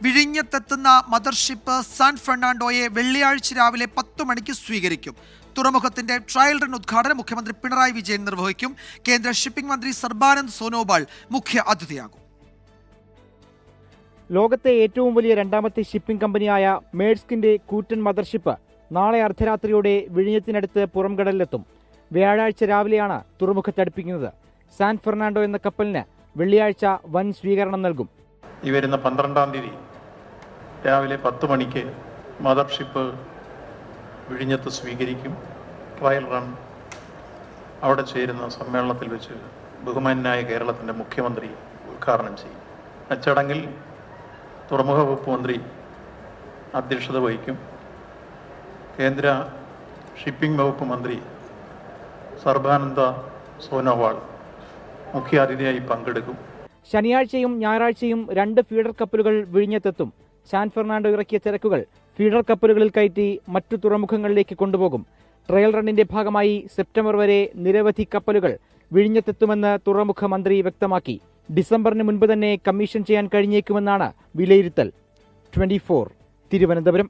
വിഴിഞ്ഞത്തെത്തുന്ന mothership San ഫെർണാണ്ടോയെ വെള്ളിയാഴ്ച രാവിലെ 10 മണിക്ക് സ്വീകരിക്കും. തുറമുഖത്തിന്റെ ട്രയൽ റൺ ഉദ്ഘാടനം മുഖ്യമന്ത്രി പിണറായി വിജയൻ നിർവഹിക്കും. കേന്ദ്ര ഷിപ്പിംഗ് മന്ത്രി സർബാനന്ദ് സോനോവാൾ മുഖ്യ അതിഥിയാകും. ലോകത്തെ ഏറ്റവും വലിയ രണ്ടാമത്തെ ഷിപ്പിംഗ് കമ്പനിയായ മേഴ്സ്കിന്റെ കൂറ്റൻ മദർഷിപ്പ് നാളെ അർദ്ധരാത്രിയോടെ വിഴിഞ്ഞത്തിനടുത്ത് പുറംകടലിലെത്തും. വ്യാഴാഴ്ച രാവിലെയാണ് തുറമുഖത്തടുപ്പിക്കുന്നത്. സാൻ ഫെർണാണ്ടോ എന്ന കപ്പലിന് വെള്ളിയാഴ്ച വൻ സ്വീകരണം നൽകും. ഈ വരുന്ന 12-ാം തീയതി രാവിലെ 10 മണിക്ക് മദർഷിപ്പ് വിഴിഞ്ഞത്ത് സ്വീകരിക്കും. ട്രയൽ റൺ അവിടെ ചേരുന്ന സമ്മേളനത്തിൽ വെച്ച് ബഹുമാന്യനായ കേരളത്തിൻ്റെ മുഖ്യമന്ത്രി ഉദ്ഘാടനം ചെയ്യും. അച്ചടങ്ങിൽ തുറമുഖ വകുപ്പ് മന്ത്രി അധ്യക്ഷത വഹിക്കും. കേന്ദ്ര ഷിപ്പിംഗ് വകുപ്പ് മന്ത്രി സർബാനന്ദ സോനോവാൾ മുഖ്യാതിഥിയായി പങ്കെടുക്കും. ശനിയാഴ്ചയും ഞായറാഴ്ചയും 2 ഫീഡർ കപ്പലുകൾ വിഴിഞ്ഞത്തെത്തും. സാൻ ഫെർണാണ്ടോ ഇറക്കിയ ചരക്കുകൾ ഫീഡർ കപ്പലുകളിൽ കയറ്റി മറ്റു തുറമുഖങ്ങളിലേക്ക് കൊണ്ടുപോകും. ട്രയൽ റണ്ണിന്റെ ഭാഗമായി സെപ്റ്റംബർ വരെ നിരവധി കപ്പലുകൾ വിഴിഞ്ഞത്തെത്തുമെന്ന് തുറമുഖ മന്ത്രി വ്യക്തമാക്കി. ഡിസംബറിന് മുൻപ് തന്നെ കമ്മീഷൻ ചെയ്യാൻ കഴിഞ്ഞേക്കുമെന്നാണ് വിലയിരുത്തൽ. 24 തിരുവനന്തപുരം.